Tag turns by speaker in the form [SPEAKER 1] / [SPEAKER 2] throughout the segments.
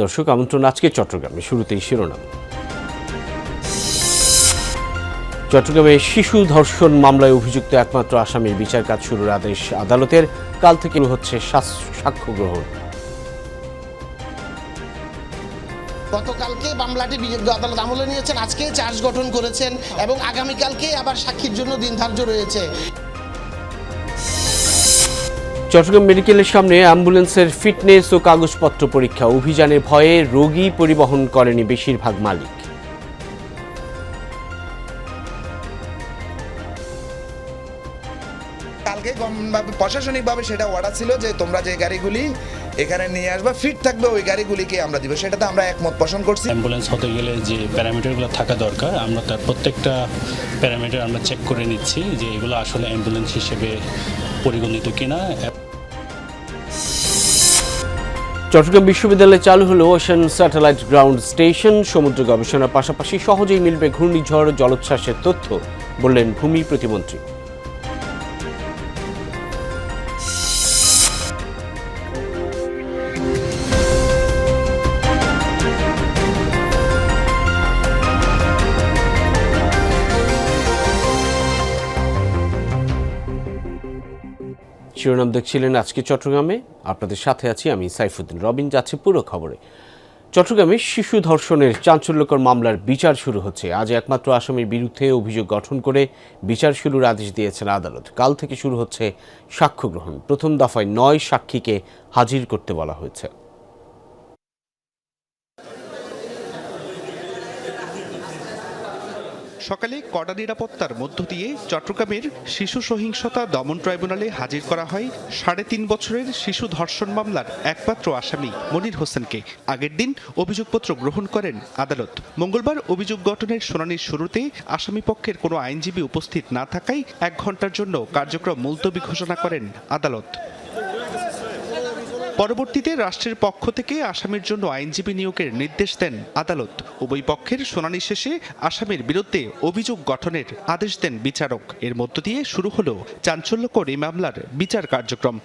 [SPEAKER 1] দর্শক আমন্ত্রণ আজকে চট্টগ্রামে। শুরুতেই শিরোনাম। চট্টগ্রামে শিশু ধর্ষণ মামলায় অভিযুক্ত একমাত্র আসামির বিচার কাজ শুরুর আদেশ আদালতের। কাল থেকে হচ্ছে সাক্ষ্য গ্রহণ।
[SPEAKER 2] গতকালকে মামলাটি বিজ্ঞ আদালত আমলে নিয়েছেন, আজকে চার্জ গঠন করেছেন এবং আগামীকালকে আবার সাক্ষীর জন্য দিন ধার্য রয়েছে।
[SPEAKER 1] চট্টগ্রাম মেডিকেলের সামনে অ্যাম্বুলেন্সের ফিটনেস ও কাগজপত্র পরীক্ষা অভিযানে ভয়ে রোগী পরিবহন করেনি বেশিরভাগ মালিক।
[SPEAKER 3] কালকে প্রশাসনিকভাবে সেটা অর্ডার ছিল যে তোমরা যে গাড়িগুলি এখানে নিয়ে আসবা ফিট থাকবে ওই গাড়িগুলিকে আমরা দিব, সেটাতে আমরা একমত পোষণ করছি।
[SPEAKER 4] অ্যাম্বুলেন্স হতে গেলে যে প্যারামিটারগুলো থাকা দরকার আমরা তার প্রত্যেকটা প্যারামিটার আমরা চেক করে নিচ্ছি যে এগুলো আসলে অ্যাম্বুলেন্স হিসেবে পরিগণিত কিনা।
[SPEAKER 1] চট্টগ্রাম বিশ্ববিদ্যালয়ে চালু হলো ওশান স্যাটেলাইট গ্রাউন্ড স্টেশন। সমুদ্র গবেষণার পাশাপাশি সহজেই মিলবে ঘূর্ণিঝড় জলোচ্ছ্বাসের তথ্য, বললেন ভূমি প্রতিমন্ত্রী। শিরোনাম দেখছিলেন আজকে চট্টগ্রামে। আপনাদের সাথে আছি আমি সাইফুদ্দিন রবিন। যাচ্ছে পুরো খবরে। চট্টগ্রামে শিশু ধর্ষণের চাঞ্চল্যকর মামলার বিচার শুরু হচ্ছে। আজ একমাত্র আসামির বিরুদ্ধে অভিযোগ গঠন করে বিচার শুরুর আদেশ দিয়েছেন আদালত। কাল থেকে শুরু হচ্ছে সাক্ষ্য গ্রহণ। প্রথম দফায় 9 সাক্ষীকে হাজির করতে বলা হয়েছে।
[SPEAKER 5] সকালে কড়া নিরাপত্তার মধ্য দিয়ে চট্টগ্রামের শিশু সহিংসতা দমন ট্রাইব্যুনালে হাজির করা হয় 3.5 বছরের শিশু ধর্ষণ মামলার একমাত্র আসামি মনির হোসেনকে। আগের দিন অভিযোগপত্র গ্রহণ করেন আদালত। মঙ্গলবার অভিযোগ গঠনের শুনানির শুরুতে আসামি পক্ষের কোনো আইনজীবী উপস্থিত না থাকায় 1 ঘণ্টার জন্য কার্যক্রম মুলতবি ঘোষণা করেন আদালত। পরবর্তীতে রাষ্ট্রের পক্ষ থেকে আসামির জন্য আইনজীবী নিয়োগের নির্দেশ দেন আদালত। উভয় পক্ষের শুনানি শেষে আসামির বিরুদ্ধে অভিযোগ গঠনের আদেশ দেন বিচারক। এর মধ্য দিয়ে শুরু হলো চাঞ্চল্যকর এই মামলার বিচার কার্যক্রম।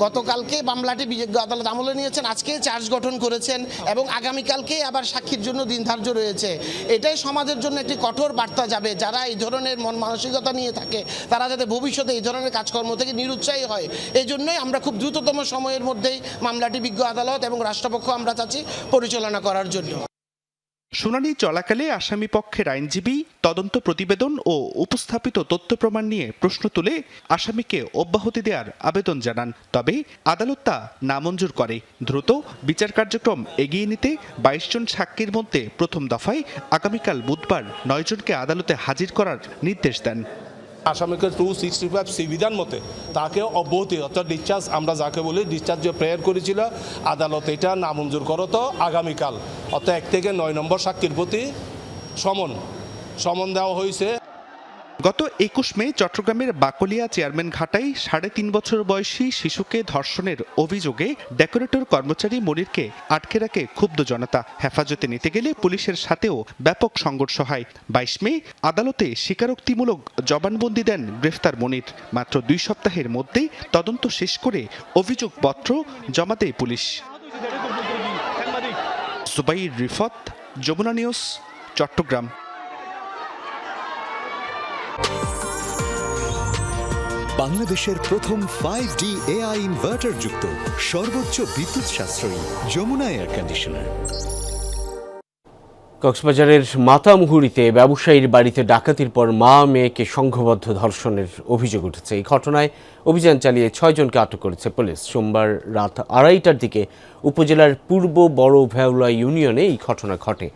[SPEAKER 2] গতকালকে মামলাটি বিজ্ঞ আদালত আমলে নিয়েছেন, আজকে চার্জ গঠন করেছেন এবং আগামীকালকে আবার সাক্ষীর জন্য দিন ধার্য রয়েছে। এটাই সমাজের জন্য একটি কঠোর বার্তা যাবে, যারা এই ধরনের মন মানসিকতা নিয়ে থাকে তারা যাতে ভবিষ্যতে এই ধরনের কাজকর্ম থেকে নিরুৎসাহী হয়। এই জন্যই আমরা খুব দ্রুততম সময়ের মধ্যেই মামলাটি বিজ্ঞ আদালত এবং রাষ্ট্রপক্ষ আমরা চাচ্ছি পরিচালনা করার জন্য।
[SPEAKER 5] শুনানি চলাকালে আসামি পক্ষের আইনজীবী তদন্ত প্রতিবেদন ও উপস্থাপিত তথ্য প্রমাণ নিয়ে প্রশ্ন তুলে আসামিকে অব্যাহতি দেওয়ার আবেদন জানান। তবে আদালত তা নামঞ্জুর করে। দ্রুত বিচার কার্যক্রম এগিয়ে নিতে 22 জন সাক্ষীর মধ্যে প্রথম দফায় আগামীকাল বুধবার 9 জনকে আদালতে হাজির করার নির্দেশ দেন।
[SPEAKER 6] আসামিকে 265 সিবিধান মতে তাকে অব্যাহতি অর্থাৎ ডিসচার্জ, আমরা যাকে বলি ডিসচার্জ যে প্রেয়ার করেছিল আদালত এটা নামঞ্জুর করো তো আগামীকাল অর্থাৎ 1 থেকে 9 নম্বর সাক্ষীর প্রতি সমন দেওয়া হয়েছে।
[SPEAKER 5] গত 21 মে চট্টগ্রামের বাকলিয়া চেয়ারম্যান ঘাটায় 3.5 বছর বয়সী শিশুকে ধর্ষণের অভিযোগে ডেকোরেটর কর্মচারী মনিরকে আটকে রাখে ক্ষুব্ধ জনতা। হেফাজতে নিতে গেলে পুলিশের সাথেও ব্যাপক সংঘর্ষ হয়। 22 মে আদালতে স্বীকারোক্তিমূলক জবানবন্দি দেন গ্রেফতার মনির। মাত্র 2 সপ্তাহের মধ্যেই তদন্ত শেষ করে অভিযোগপত্র জমা দেয় পুলিশ। জুবাইর রিফাত, যমুনা নিউজ, চট্টগ্রাম।
[SPEAKER 7] বাংলাদেশের প্রথম 5D AI ইনভার্টার যুক্ত সর্বোচ্চ বিদ্যুৎ সাশ্রয়ী যমুনা এয়ার কন্ডিশনার।
[SPEAKER 1] কক্সবাজারের মাতামুহুরীতে ব্যবসায়ীর বাড়িতে ডাকাতির পর মা মেয়েকে সংঘবদ্ধ ধর্ষণের অভিযোগ উঠেছে। এই ঘটনায় অভিযান চালিয়ে 6 জনকে আটক করেছে পুলিশ। সোমবার রাত 2:30টার দিকে উপজেলার পূর্ব বড় ভেওলা ইউনিয়নে এই ঘটনা ঘটে।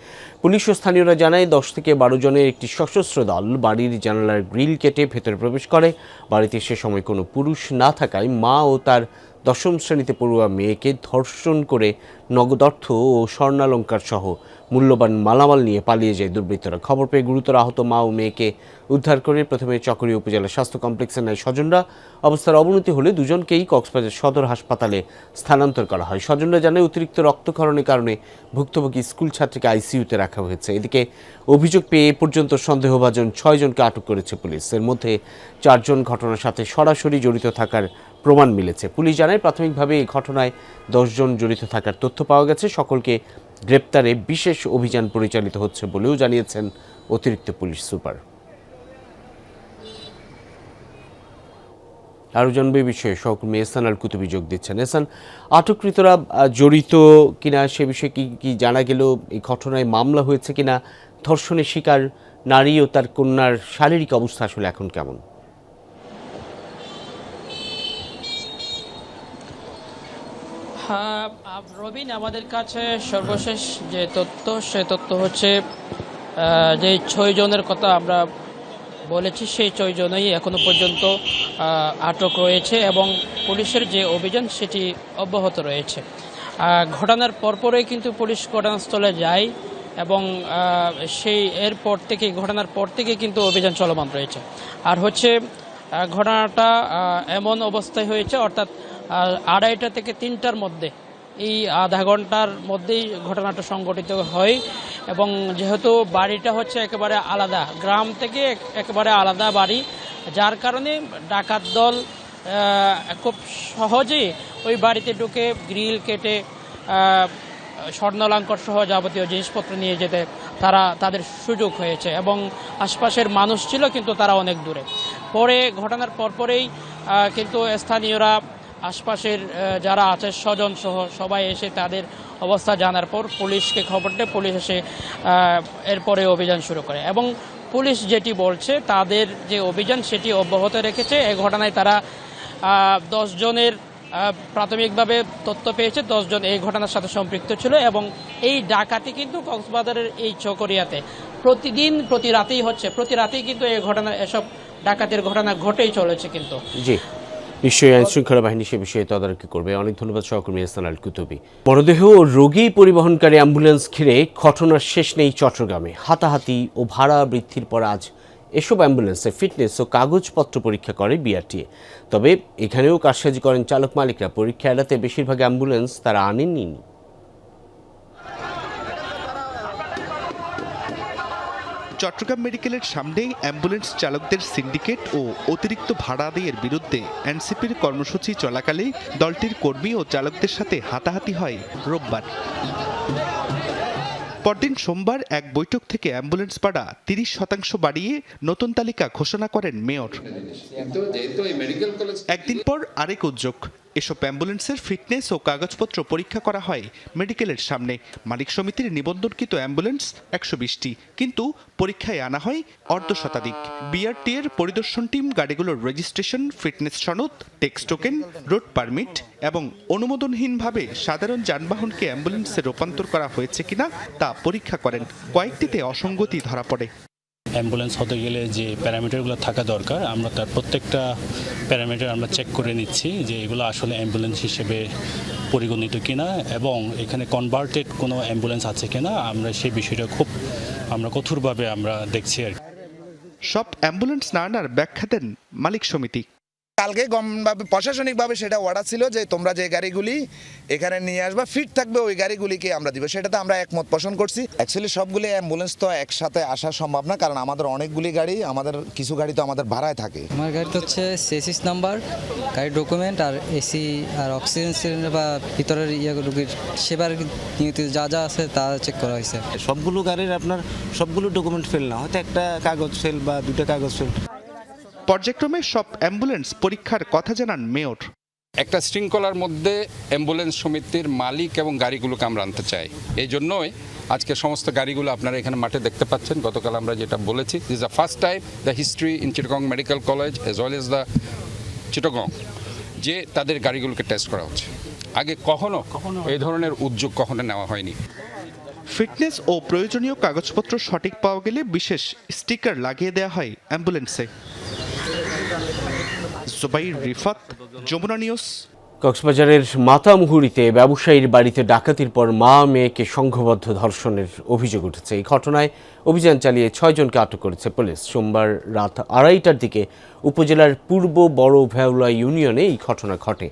[SPEAKER 1] পুলিশ ও স্থানীয়রা জানায় 10 থেকে 12 জনের একটি সশস্ত্র দল বাড়ির জানালার গ্রিল কেটে ভেতরে প্রবেশ করে। বাড়িতে সে সময় কোনো পুরুষ না থাকায় মা ও তার 10ম শ্রেণীতে পড়ুয়া মেয়েকে ধর্ষণ করে নগদ অর্থ ও স্বর্ণালংকার সহ মূল্যবান মালামাল নিয়ে পালিয়ে যায় দুর্বৃত্তরা। খবর পেয়ে গুরুতর আহত মা ও মেয়েকে উদ্ধার করে প্রথমে চকরিয়া উপজেলা স্বাস্থ্য কমপ্লেক্সে নেয় স্বজনরা। অবস্থার অবনতি হলে দুজনকেই কক্সবাজার সদর হাসপাতালে স্থানান্তর করা হয়। স্বজনরা জানায় অতিরিক্ত রক্তক্ষরণের কারণে ভুক্তভোগী স্কুল ছাত্রীকে আইসিইউতে রাখা হয়েছে। এদিকে অভিযোগ পেয়ে এ পর্যন্ত সন্দেহভাজন 6 জনকে আটক করেছে পুলিশ। এর মধ্যে 4 জন ঘটনার সাথে সরাসরি জড়িত থাকার প্রমাণ মিলেছে। পুলিশ জানায় প্রাথমিকভাবে এই ঘটনায় 10 জন জড়িত থাকার তথ্য পাওয়া গেছে। সকলকে গ্রেপ্তারে বিশেষ অভিযান পরিচালিত হচ্ছে বলেও জানিয়েছেন অতিরিক্ত পুলিশ সুপার। আরও জানবে এই বিষয়ে সহকর্মী এহসান আল কুতুবী যোগ দিচ্ছেন। এহসান, আটককৃতরা জড়িত কিনা সে বিষয়ে কি জানা গেল? এই ঘটনায় মামলা হয়েছে কিনা? ধর্ষণের শিকার নারী ও তার কন্যার শারীরিক অবস্থা আসলে এখন কেমন?
[SPEAKER 8] হ্যাঁ রবিন, আমাদের কাছে সর্বশেষ যে তথ্য সে তথ্য হচ্ছে যে 6 জনের কথা আমরা বলেছি, সেই 6 জনই এখনো পর্যন্ত আটক রয়েছে এবং পুলিশের যে অভিযান সেটি অব্যাহত রয়েছে। ঘটনার পরপরই কিন্তু পুলিশ ঘটনাস্থলে যায় এবং ঘটনার পর থেকে কিন্তু অভিযান চলমান রয়েছে। আর হচ্ছে ঘটনাটা এমন অবস্থায় হয়েছে, অর্থাৎ 2:30 থেকে 3টার মধ্যে, এই আধা ঘন্টার মধ্যেই ঘটনাটা সংঘটিত হয় এবং যেহেতু বাড়িটা হচ্ছে একেবারে আলাদা, গ্রাম থেকে একেবারে আলাদা বাড়ি, যার কারণে ডাকাত দল খুব সহজেই ওই বাড়িতে ঢুকে গ্রিল কেটে স্বর্ণালঙ্কার সহ যাবতীয় জিনিসপত্র নিয়ে যেতে তাদের সুযোগ হয়েছে এবং আশপাশের মানুষ ছিল কিন্তু তারা অনেক দূরে। পরে ঘটনার পরপরেই কিন্তু স্থানীয়রা, আশপাশের যারা আছে স্বজন সহ সবাই এসে তাদের অবস্থা জানার পর পুলিশকে খবর দেয়। পুলিশ এসে এরপরে অভিযান শুরু করে এবং পুলিশ যেটি বলছে তাদের যে অভিযান সেটি অব্যাহত রেখেছে। এই ঘটনায় তারা 10 জনের প্রাথমিকভাবে তথ্য পেয়েছে, 10 জন এই ঘটনার সাথে সম্পৃক্ত ছিল এবং এই ডাকাতি কিন্তু কক্সবাজারের এই চকরিয়াতে প্রতি রাতেই হচ্ছে, প্রতি রাতেই কিন্তু এই ঘটনা, এসব ডাকাতির ঘটনা ঘটেই চলেছে। কিন্তু
[SPEAKER 1] জি, নিশ্চয়ই আইন শৃঙ্খলা বাহিনী সে বিষয়ে তদারকি করবে। অনেক ধন্যবাদ সহকর্মী এহসান আল কুতুবী। মরদেহ ও রোগী পরিবহনকারী অ্যাম্বুলেন্স ঘিরে ঘটনার শেষ নেই চট্টগ্রামে। হাতাহাতি ও ভাড়া বৃদ্ধির পর আজ এসব অ্যাম্বুলেন্সের ফিটনেস ও কাগজপত্র পরীক্ষা করে বিআরটিএ। তবে এখানেও কারসাজি করেন চালক মালিকরা। পরীক্ষা এড়াতে বেশিরভাগ অ্যাম্বুলেন্স তারা আনেননি।
[SPEAKER 5] চট্টগ্রাম মেডিকেলের সামনেই অ্যাম্বুলেন্স চালকদের সিন্ডিকেট ও অতিরিক্ত ভাড়া আদায়ের বিরুদ্ধে এনসিপির কর্মসূচি চলাকালে দলটির কর্মী ও চালকদের সাথে হাতাহাতি হয় রোববার। পরদিন সোমবার এক বৈঠক থেকে অ্যাম্বুলেন্স ভাড়া 30% বাড়িয়ে নতুন তালিকা ঘোষণা করেন মেয়র। একদিন পর আরেক উদ্যোগ, এসব অ্যাম্বুলেন্সের ফিটনেস ও কাগজপত্র পরীক্ষা করা হয় মেডিকেলের সামনে। মালিক সমিতির নিবন্ধনকৃত অ্যাম্বুলেন্স 120টি, কিন্তু পরীক্ষায় আনা হয় অর্ধশতাধিক। বিআরটি এর পরিদর্শন টিম গাড়িগুলোর রেজিস্ট্রেশন, ফিটনেস সনদ, টেক্স টোকেন, রোড পারমিট এবং অনুমোদনহীনভাবে সাধারণ যানবাহনকে অ্যাম্বুলেন্সে রূপান্তর করা হয়েছে কিনা তা পরীক্ষা করেন। কয়েকটিতে অসঙ্গতি ধরা পড়ে।
[SPEAKER 4] অ্যাম্বুলেন্স হতে গেলে যে প্যারামিটারগুলো থাকা দরকার, আমরা তার প্রত্যেকটা প্যারামিটার আমরা চেক করে নিচ্ছি যে এগুলো আসলে অ্যাম্বুলেন্স হিসেবে পরিগণিত কিনা এবং এখানে কনভার্টেড কোনো অ্যাম্বুলেন্স আছে কিনা, আমরা সেই বিষয়টা আমরা কঠোরভাবে আমরা দেখছি আর কি।
[SPEAKER 5] সব অ্যাম্বুলেন্স না আনার ব্যাখ্যা দেন মালিক সমিতি।
[SPEAKER 3] কালকে গমভাবে প্রশাসনিকভাবে সেটা অর্ডার ছিল যে তোমরা যে গাড়িগুলি এখানে নিয়ে আসবা ফিট থাকবে ওই গাড়িগুলিকে আমরা দিব, সেটাতে আমরা একমত পোষণ করছি। অ্যাকচুয়ালি সবগুলি অ্যাম্বুলেন্স তো একসাথে আসা সম্ভব না, কারণ আমাদের অনেকগুলি গাড়ি, আমাদের কিছু গাড়ি তো আমাদের ভাড়ায় থাকে।
[SPEAKER 9] আমার গাড়িতে হচ্ছে চেসিস নাম্বার, গাড়ির ডকুমেন্ট আর এসি আর অক্সিজেন সিলিন্ডার বা ভিতরের রোগীর সেবার নিয়মিত যা যা আছে তা চেক করা হয়েছে।
[SPEAKER 10] সবগুলো গাড়ির আপনার সবগুলো ডকুমেন্ট ফেল না, হয়তো একটা কাগজ ফেল বা দুটো কাগজ ফেল।
[SPEAKER 5] পর্যায়ক্রমে সব অ্যাম্বুলেন্স পরীক্ষার কথা জানান মেয়র।
[SPEAKER 11] একটা শৃঙ্খলার মধ্যে অ্যাম্বুলেন্স সমিতির মালিক এবং গাড়িগুলোকে আমরা আনতে চাই। এই জন্যই আজকে সমস্ত গাড়িগুলো আপনারা এখানে মাঠে দেখতে পাচ্ছেন। গতকাল আমরা যেটা বলেছি, this the first time the history in Chittagong medical college as well as the Chittagong যে তাদের গাড়িগুলোকে টেস্ট করা হচ্ছে। আগে কখনো এই ধরনের উদ্যোগ কখনো নেওয়া হয়নি।
[SPEAKER 5] ফিটনেস ও প্রয়োজনীয় কাগজপত্র সঠিক পাওয়া গেলে বিশেষ স্টিকার লাগিয়ে দেওয়া হয় অ্যাম্বুলেন্সে। জুবাইর রিফাত, যমুনা নিউজ।
[SPEAKER 1] কক্সবাজারের মাতামুহুরীতে ব্যবসায়ীর বাড়িতে ডাকাতির পর মা মেয়েকে সংঘবদ্ধ ধর্ষণের অভিযোগ উঠেছে। এই ঘটনায় অভিযান চালিয়ে 6 জনকে আটক করেছে পুলিশ। সোমবার রাত 2:30টার দিকে উপজেলার পূর্ব বড় ভেওলা ইউনিয়নে এই ঘটনা ঘটে।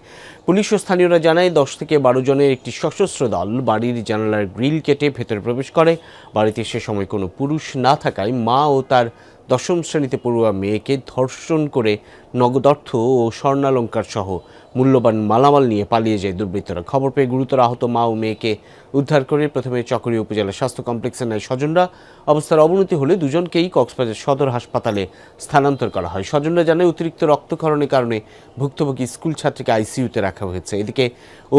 [SPEAKER 1] পুলিশ ও স্থানীয়রা জানায় 10 থেকে 12 জনের একটি সশস্ত্র দল বাড়ির জানালার গ্রিল কেটে ভেতরে প্রবেশ করে। বাড়িতে সে সময় কোনো পুরুষ না থাকায় মা ও তার 10ম শ্রেণীতে পড়ুয়া মেয়েকে ধর্ষণ করে নগদ অর্থ ও স্বর্ণালংকার সহ মূল্যবান মালামাল নিয়ে পালিয়ে যায় দুর্বৃত্তরা। খবর পেয়ে গুরুতর আহত মা ও মেয়েকে উদ্ধার করে প্রথমে চকরিয়া উপজেলা স্বাস্থ্য কমপ্লেক্সে নেয় স্বজনরা। অবস্থার অবনতি হলে দুজনকেই কক্সবাজার সদর হাসপাতালে স্থানান্তর করা হয়। স্বজনরা জানায় অতিরিক্ত রক্তক্ষরণের কারণে ভুক্তভোগী স্কুল ছাত্রীকে আইসিইউতে রাখা হয়েছে। এদিকে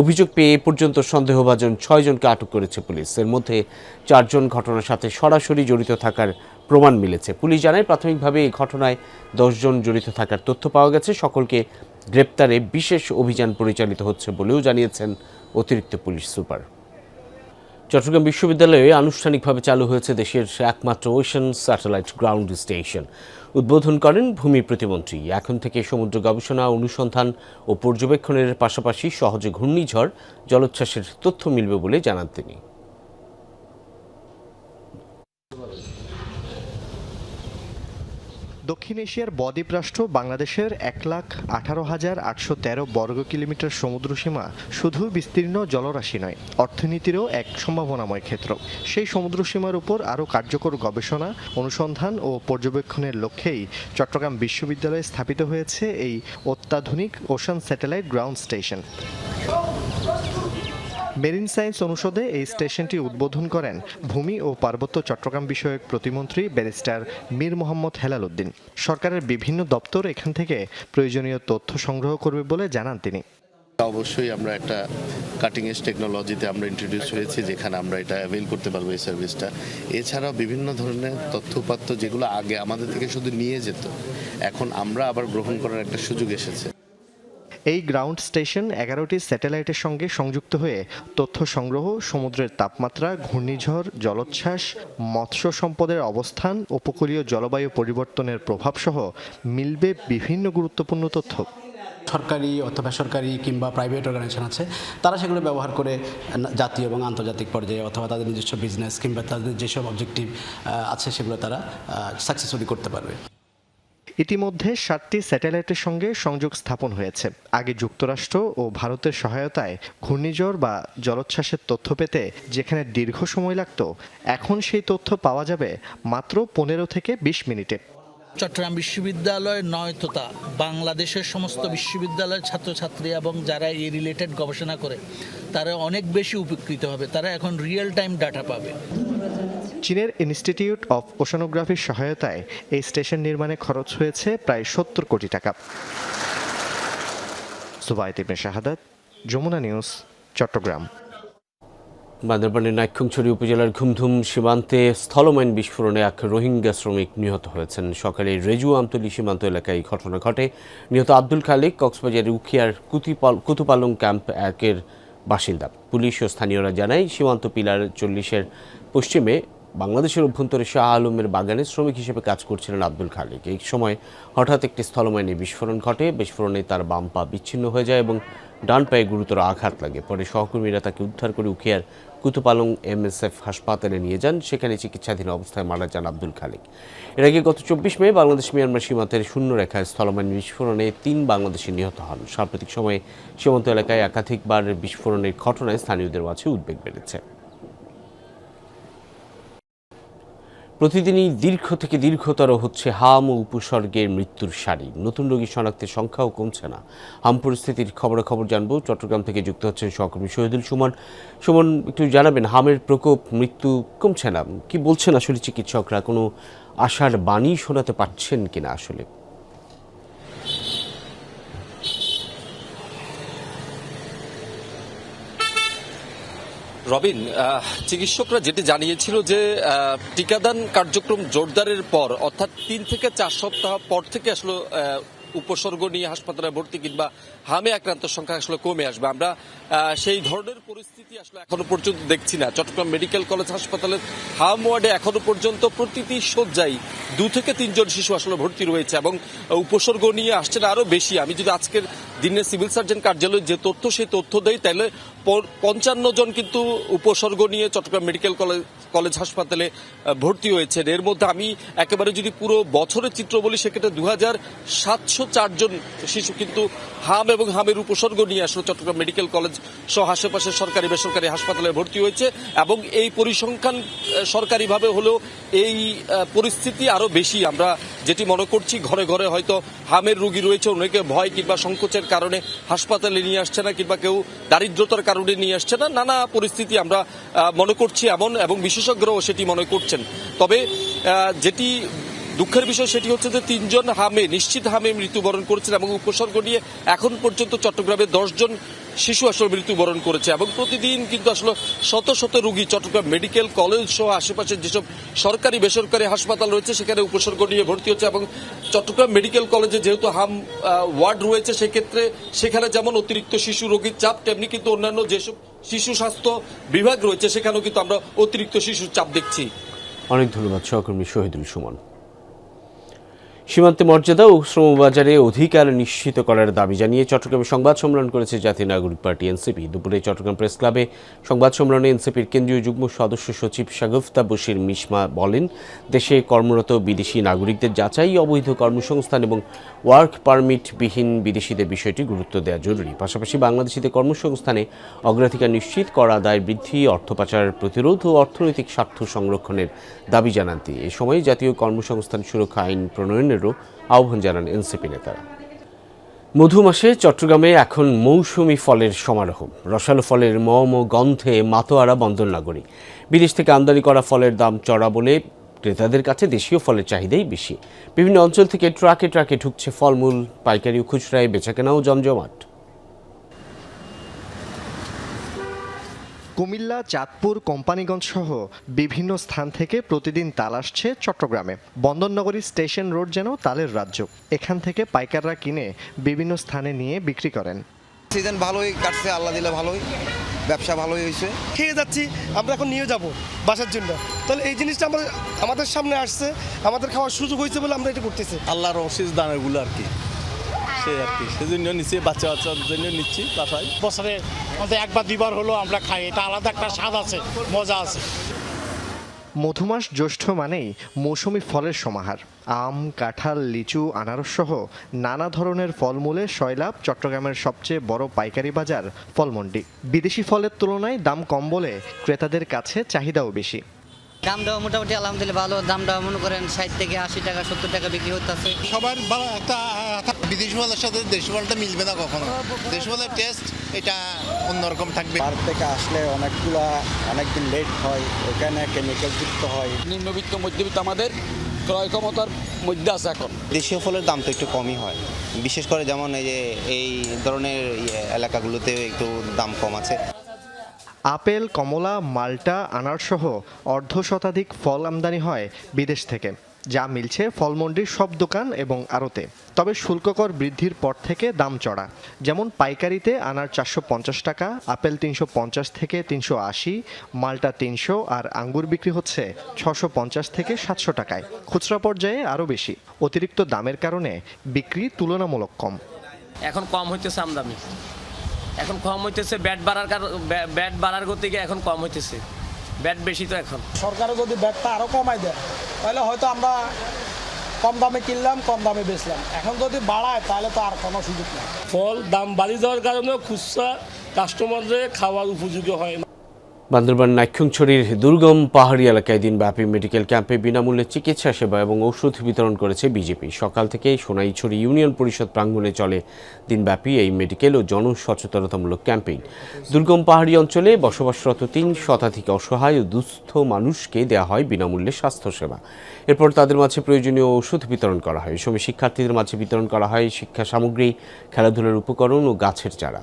[SPEAKER 1] অভিযোগ পেয়ে এ পর্যন্ত সন্দেহভাজন 6 জনকে আটক করেছে পুলিশ। এর মধ্যে 4 জন ঘটনার সাথে সরাসরি জড়িত থাকার প্রমাণ মিলেছে। পুলিশ জানায় প্রাথমিকভাবে এই ঘটনায় 10 জন জড়িত থাকার তথ্য পাওয়া গেছে। সকলকে গ্রেপ্তারে বিশেষ অভিযান পরিচালিত হচ্ছে বলেও জানিয়েছেন অতিরিক্ত পুলিশ সুপার। চট্টগ্রাম বিশ্ববিদ্যালয়ে আনুষ্ঠানিকভাবে চালু হয়েছে দেশের একমাত্র ওশেন স্যাটেলাইট গ্রাউন্ড স্টেশন। উদ্বোধন করেন ভূমি প্রতিমন্ত্রী। এখন থেকে সমুদ্র গবেষণা, অনুসন্ধান ও পর্যবেক্ষণের পাশাপাশি সহজে ঘূর্ণিঝড়, জলোচ্ছ্বাসের তথ্য মিলবে বলে জানান তিনি।
[SPEAKER 12] দক্ষিণ এশিয়ার বদ্বীপ রাষ্ট্র বাংলাদেশের 1,18,813 বর্গ কিলোমিটার সমুদ্রসীমা শুধু বিস্তীর্ণ জলরাশি নয়, অর্থনীতিরও এক সম্ভাবনাময় ক্ষেত্র। সেই সমুদ্রসীমার উপর আরও কার্যকর গবেষণা, অনুসন্ধান ও পর্যবেক্ষণের লক্ষ্যেই চট্টগ্রাম বিশ্ববিদ্যালয়ে স্থাপিত হয়েছে এই অত্যাধুনিক ocean satellite ground station. Marine science অনুষদে এই স্টেশনটি উদ্বোধন করেন ভূমি ও পার্বত্য চট্টগ্রাম বিষয়ক প্রতিমন্ত্রী ব্যারিস্টার মীর মোহাম্মদ হেলাল উদ্দিন। সরকারের বিভিন্ন দপ্তর এখান থেকে প্রয়োজনীয় তথ্য সংগ্রহ করবে বলে জানান তিনি।
[SPEAKER 13] অবশ্যই আমরা একটা কাটিং এজ টেকনোলজিতে আমরা ইন্ট্রোডিউস হয়েছি, যেখানে আমরা এটা অ্যাভেল করতে পারবো এই সার্ভিসটা। এছাড়াও বিভিন্ন ধরনের তথ্যপাত্র যেগুলো আগে আমাদের থেকে শুধু নিয়ে যেত, এখন আমরা আবার গ্রহণ করার একটা সুযোগ এসেছে।
[SPEAKER 12] এই গ্রাউন্ড স্টেশন 11টি স্যাটেলাইটের সঙ্গে সংযুক্ত হয়ে তথ্য সংগ্রহ, সমুদ্রের তাপমাত্রা, ঘূর্ণিঝড়, জলোচ্ছ্বাস, মৎস্য সম্পদের অবস্থান, উপকূলীয় জলবায়ু পরিবর্তনের প্রভাবসহ মিলবে বিভিন্ন গুরুত্বপূর্ণ তথ্য।
[SPEAKER 14] সরকারি অথবা বেসরকারি কিংবা প্রাইভেট অর্গানাইজেশন আছে, তারা সেগুলো ব্যবহার করে জাতীয় এবং আন্তর্জাতিক পর্যায়ে অথবা তাদের নিজস্ব বিজনেস কিংবা তাদের যেসব অবজেক্টিভ আছে সেগুলো তারা সাকসেসফুলি করতে পারবে।
[SPEAKER 12] ইতিমধ্যে 7টি স্যাটেলাইটের সঙ্গে সংযোগ স্থাপন হয়েছে। আগে যুক্তরাষ্ট্র ও ভারতের সহায়তায় ঘূর্ণিঝড় বা জলোচ্ছ্বাসের তথ্য পেতে যেখানে দীর্ঘ সময় লাগত, এখন সেই তথ্য পাওয়া যাবে মাত্র 15 থেকে 20 মিনিটে।
[SPEAKER 15] চট্টগ্রাম বিশ্ববিদ্যালয় নয়তোতা বাংলাদেশের সমস্ত বিশ্ববিদ্যালয়ের ছাত্রছাত্রী এবং যারা এই রিলেটেড গবেষণা করে তারা অনেক বেশি উপকৃত হবে। তারা এখন রিয়েল টাইম ডাটা পাবে।
[SPEAKER 12] চীনের ইনস্টিটিউট অফ ওশানোগ্রাফির সহায়তায় এই স্টেশন নির্মাণে খরচ হয়েছে প্রায় 70 কোটি টাকা। সুবাইত ইবনে শাহাদাত, যমুনা নিউজ, চট্টগ্রাম।
[SPEAKER 1] বান্দরবানের নাইক্ষ্যংছড়ি উপজেলার ঘুমধুম সীমান্তে স্থলমাইন বিস্ফোরণে এক রোহিঙ্গা শ্রমিক নিহত হয়েছেন। সকালে রেজু আমতলী সীমান্ত এলাকায় ঘটনা ঘটে। নিহত আব্দুল খালেক কক্সবাজারের উখিয়ার কুতুপালং ক্যাম্প 1-এর বাসিন্দা। পুলিশ ও স্থানীয়রা জানায় সীমান্ত পিলার 40-এর পশ্চিমে বাংলাদেশের অভ্যন্তরে শাহ আলমের বাগানে শ্রমিক হিসেবে কাজ করছিলেন আব্দুল খালেক। এই সময় হঠাৎ একটি স্থলমাইনে বিস্ফোরণ ঘটে। বিস্ফোরণে তার বাম পা বিচ্ছিন্ন হয়ে যায় এবং ডান পায়ে গুরুতর আঘাত লাগে। পরে সহকর্মীরা তাকে উদ্ধার করে উখিয়ার কুতুপালং MSF হাসপাতালে নিয়ে যান। সেখানে চিকিৎসাধীন অবস্থায় মারা যান আব্দুল খালেক। এর আগে গত 24 মে বাংলাদেশ মিয়ানমার সীমান্তের শূন্যরেখায় স্থলমাইন বিস্ফোরণে 3 বাংলাদেশি নিহত হন। সাম্প্রতিক সময়ে সীমান্ত এলাকায় একাধিকবার বিস্ফোরণের ঘটনায় স্থানীয়দের মাঝে উদ্বেগ বেড়েছে। প্রতিদিনই দীর্ঘ থেকে দীর্ঘতর হচ্ছে হাম ও উপসর্গের মৃত্যুর সারি। নতুন রোগী শনাক্তের সংখ্যাও কমছে না। হাম পরিস্থিতির খবরাখবর জানবো। চট্টগ্রাম থেকে যুক্ত হচ্ছেন সহকর্মী শহীদুল সুমন। সুমন, একটু জানাবেন, হামের প্রকোপ, মৃত্যু কমছে না, কি বলছেন আসলে চিকিৎসকরা? কোনো আশার বাণী শোনাতে পারছেন কিনা আসলে?
[SPEAKER 16] রবিন, চিকিৎসকরা যেটি জানিয়েছিল যে টিকাদান কার্যক্রম জোরদারের পর অর্থাৎ 3 থেকে 4 সপ্তাহ পর থেকে আসলে উপসর্গ নিয়ে হাসপাতালে ভর্তি কিংবা হামে আক্রান্তের সংখ্যা আসলে কমে আসবে। আমরা সেই ধরনের পরিস্থিতি আসলে এখনো পর্যন্ত দেখছি না। চট্টগ্রাম মেডিকেল কলেজ হাসপাতালের হাম ওয়ার্ডে এখনো পর্যন্ত প্রতিটি শয্যায় 2 থেকে 3 জন শিশু আসলে ভর্তি রয়েছে এবং উপসর্গ নিয়ে আসছে না আরো বেশি। আমি যদি আজকের দিনে সিভিল সার্জন কার্যালয় যে তথ্য সেই তথ্য দেয়, তাহলে 55 জন কিন্তু উপসর্গ নিয়ে চট্টগ্রাম মেডিকেল কলেজ হাসপাতালে ভর্তি হয়েছেন। এর মধ্যে আমি একেবারে যদি পুরো বছরের চিত্র বলি, সেক্ষেত্রে 2704 জন শিশু কিন্তু হাম এবং হামের উপসর্গ নিয়ে আসলে চট্টগ্রাম মেডিকেল কলেজ সহ আশেপাশের সরকারি বেসরকারি হাসপাতালে ভর্তি হয়েছে। এবং এই পরিসংখ্যান সরকারিভাবে হলেও এই পরিস্থিতি আরো বেশি। আমরা যেটি মনে করছি, ঘরে ঘরে হয়তো হামের রোগী রয়েছে, অনেকে ভয় কিংবা সংকোচের কারণে হাসপাতালে নিয়ে আসছে না, কিংবা কেউ দারিদ্রতার কারণে নিয়ে আসছে না। নানা পরিস্থিতি আমরা মনে করছি এমন, এবং বিশেষজ্ঞরাও সেটি মনে করছেন। তবে যেটি দুঃখের বিষয় সেটি হচ্ছে যে 3 জন নিশ্চিত হামে মৃত্যুবরণ করেছেন, এবং উপসর্গ নিয়ে এখন পর্যন্ত চট্টগ্রামে 10 জন শিশু আসলে মৃত্যুবরণ করেছে। এবং প্রতিদিন কিন্তু আসলে শত শত রোগী চট্টগ্রাম মেডিকেল কলেজ সহ আশেপাশের যেসব সরকারি বেসরকারি হাসপাতাল রয়েছে সেখানে উপসর্গ নিয়ে ভর্তি হচ্ছে। এবং চট্টগ্রাম মেডিকেল কলেজে যেহেতু হাম ওয়ার্ড রয়েছে, সেক্ষেত্রে সেখানে যেমন অতিরিক্ত শিশু রোগীর চাপ, তেমনি কিন্তু অন্যান্য যেসব শিশু স্বাস্থ্য বিভাগ রয়েছে সেখানেও কিন্তু আমরা অতিরিক্ত শিশুর চাপ দেখছি।
[SPEAKER 1] অনেক ধন্যবাদ সহকর্মী শহীদুল সুমন। সীমান্তে মর্যাদা ও শ্রমবাজারে অধিকার নিশ্চিত করার দাবি জানিয়ে চট্টগ্রামে সংবাদ সম্মেলন করেছে জাতীয় নাগরিক পার্টি এনসিপি। দুপুরে চট্টগ্রাম প্রেস ক্লাবে সংবাদ সম্মেলনে এনসিপির কেন্দ্রীয় যুগ্ম সদস্য সচিব শাগুফতা বশির মিশমা বলেন, দেশে কর্মরত বিদেশি নাগরিকদের যাচাই, অবৈধ কর্মসংস্থান এবং ওয়ার্ক পারমিটবিহীন বিদেশিদের বিষয়টি গুরুত্ব দেওয়া জরুরি। পাশাপাশি বাংলাদেশিদের কর্মসংস্থানে অগ্রাধিকার নিশ্চিত করা, আদায় বৃদ্ধি, অর্থ পাচার প্রতিরোধ ও অর্থনৈতিক স্বার্থ সংরক্ষণের দাবি জানান তিনি। এ সময় জাতীয় কর্মসংস্থান সুরক্ষা আইন প্রণয়নের আহ্বান জানান এনসিপি নেতারা। মধু মাসে চট্টগ্রামে এখন মৌসুমি ফলের সমারোহ। রসালো ফলের মম ও গন্ধে মাতোয়ারা বন্দর নগরী। বিদেশ থেকে আমদানি করা ফলের দাম চড়া বলে ক্রেতাদের কাছে দেশীয় ফলের চাহিদাই বেশি। বিভিন্ন অঞ্চল থেকে ট্রাকে ট্রাকে ঢুকছে ফলমূল, পাইকারি ও খুচরায় বেচাকেনাও জমজমাট।
[SPEAKER 12] কুমিল্লা, চাঁদপুর, কোম্পানিগঞ্জ সহ বিভিন্ন স্থান থেকে প্রতিদিন তাল আসছে চট্টগ্রামে। বন্দরনগরী স্টেশন রোড যেন তালের রাজ্য। এখান থেকে পাইকাররা কিনে বিভিন্ন স্থানে নিয়ে বিক্রি করেন।
[SPEAKER 17] সিজন ভালোই কাটছে, আল্লাহ দিলে ভালোই, ব্যবসা ভালোই হয়েছে।
[SPEAKER 18] খেয়ে যাচ্ছি, আমরা এখন নিয়ে যাব বাসার জন্য। তাহলে এই জিনিসটা আমাদের সামনে আসছে, আমাদের খাওয়ার সুযোগ হয়েছে বলে আমরা এটা করতেছি।
[SPEAKER 19] আল্লাহর অশেষ দানাগুলো আর কি, সেজন্য নিচ্ছি, বাচ্চার জন্য নিচ্ছি বাসায়।
[SPEAKER 20] বছরে আমাদের একবার দুইবার হলো আমরা খাই, এটা আলাদা একটা স্বাদ আছে, মজা আছে।
[SPEAKER 12] মধুমাস জ্যৈষ্ঠ মানেই মৌসুমি ফলের সমাহার। আম, কাঁঠাল, লিচু, আনারস সহ নানা ধরনের ফলমূলে সয়লাব চট্টগ্রামের সবচেয়ে বড় পাইকারি বাজার ফলমন্ডি। বিদেশি ফলের তুলনায় দাম কম বলে ক্রেতাদের কাছে চাহিদাও বেশি।
[SPEAKER 9] দামটা মোটামুটি আলহামদুলিল্লাহ ভালো। দামটা মনে করেন 60 থেকে 80 টাকা 70 টাকা বিক্রি হতেছে।
[SPEAKER 21] সবার একটা বিদেশি ফলের সাথে দেশি ফলটা মিলবে না কখনো। দেশি ফলের টেস্ট এটা অন্যরকম থাকবে।
[SPEAKER 22] বাইরে থেকে আসলে অনেকদিন লেট হয়, ওখানে কেমিক্যাল যুক্ত হয়।
[SPEAKER 23] নিম্নবিত্ত মধ্যবিত্ত আমাদের ক্রয় ক্ষমতার মধ্যে আছে এখন।
[SPEAKER 22] দেশীয় ফলের দাম তো একটু কমই হয়, বিশেষ করে যেমন এই ধরনের এলাকাগুলোতে একটু দাম কম আছে।
[SPEAKER 12] আপেল, কমলা, মাল্টা, আনারসহ অর্ধশতাধিক ফল আমদানি হয় বিদেশ থেকে, যা মিলছে ফলমন্ডির সব দোকান এবং আড়তে। তবে শুল্ককর বৃদ্ধির পর থেকে দাম চড়া। যেমন পাইকারিতে আনার 450 টাকা, আপেল 350 থেকে 380, মাল্টা 300 আর আঙ্গুর বিক্রি হচ্ছে 650 থেকে 700 টাকায়। খুচরা পর্যায়ে আরও বেশি। অতিরিক্ত দামের কারণে বিক্রি তুলনামূলক কম।
[SPEAKER 24] এখন কম হইতেছে আমদানি, এখন কম হইতেছে ব্যাট বাড়ার গতিকে এখন কম হইতেছে। ব্যাট বেশি তো এখন।
[SPEAKER 18] সরকারও যদি ব্যাটটা আরও কমায় দেয় তাহলে হয়তো আমরা কম দামে কিনলাম, কম দামে বেচলাম। এখন যদি বাড়ায় তাহলে তো আর কোনো সুযোগ নেই।
[SPEAKER 23] ফল দাম বাড়ি যাওয়ার কারণে খুচরা কাস্টমারদের খাওয়ার উপযোগী হয় না।
[SPEAKER 1] বান্দরবান নাইক্ষ্যংছড়ির দুর্গম পাহাড়ি এলাকায় দিনব্যাপী মেডিকেল ক্যাম্পে বিনামূল্যে চিকিৎসা সেবা এবং ঔষধ বিতরণ করেছে বিজেপি। সকাল থেকে সোনাইছড়ি ইউনিয়ন পরিষদ প্রাঙ্গণে চলে দিনব্যাপী এই মেডিকেল ও জনসচেতনতামূলক ক্যাম্পেইন। দুর্গম পাহাড়ি অঞ্চলে বসবাসরত 3 শতাধিক অসহায় ও দুস্থ মানুষকে দেওয়া হয় বিনামূল্যে স্বাস্থ্যসেবা। এরপর তাদের মাঝে প্রয়োজনীয় ঔষধ বিতরণ করা হয়। এই সময় শিক্ষার্থীদের মাঝে বিতরণ করা হয় শিক্ষা সামগ্রী, খেলাধুলার উপকরণ ও গাছের চারা।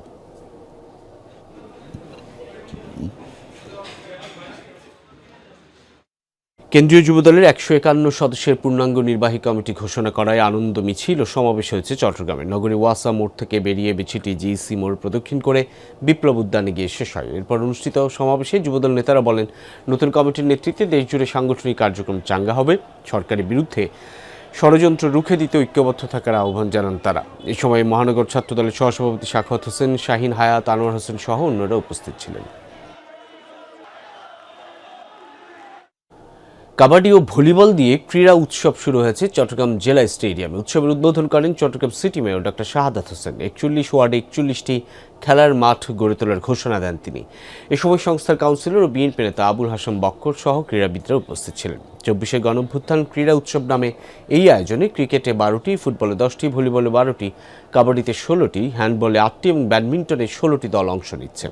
[SPEAKER 1] কেন্দ্রীয় যুবদলের 151 সদস্যের পূর্ণাঙ্গ নির্বাহী কমিটি ঘোষণা করায় আনন্দ মিছিল ও সমাবেশ হয়েছে চট্টগ্রামে। নগরী ওয়াসা মোড় থেকে বেরিয়ে বিছিটি জিইসি মোড় প্রদক্ষিণ করে বিপ্লব উদ্যানে গিয়ে শেষ হয়। এরপর অনুষ্ঠিত সমাবেশে যুবদল নেতারা বলেন, নতুন কমিটির নেতৃত্বে দেশজুড়ে সাংগঠনিক কার্যক্রম চাঙ্গা হবে। সরকারের বিরুদ্ধে ষড়যন্ত্র রুখে দিতে ঐক্যবদ্ধ থাকার আহ্বান জানান তারা। এ সময় মহানগর ছাত্রদলের সহসভাপতি সাখাওয়াত হোসেন, শাহিন হায়াত, আনোয়ার হোসেন সহ অন্যরা উপস্থিত ছিলেন। কাবাডি ও ভলিবল দিয়ে ক্রীড়া উৎসব শুরু হয়েছে চট্টগ্রাম জেলা স্টেডিয়ামে। উৎসবের উদ্বোধন করেন Chittagong city mayor doctor Shahadat Hossain. 41 ওয়ার্ডে 41টি খেলার মাঠ গড়ে তোলার ঘোষণা দেন তিনি। এ সময় সংস্থার কাউন্সিলর ও বিএনপি নেতা আবুল হাসান বক্কর সহ ক্রীড়াবিদরা উপস্থিত ছিলেন। 24শে গণঅভ্যুত্থান ক্রীড়া উৎসব নামে এই আয়োজনে ক্রিকেটে 12টি, ফুটবলে 10টি, ভলিবলে 12টি, কাবাডিতে 16টি, হ্যান্ডবলে 8টি এবং ব্যাডমিন্টনে 16টি দল অংশ নিচ্ছে।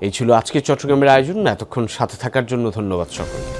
[SPEAKER 1] এই ছিল আজকের চট্টগ্রামের আয়োজন। এতক্ষণ সাথে থাকার জন্য ধন্যবাদ সকলকে।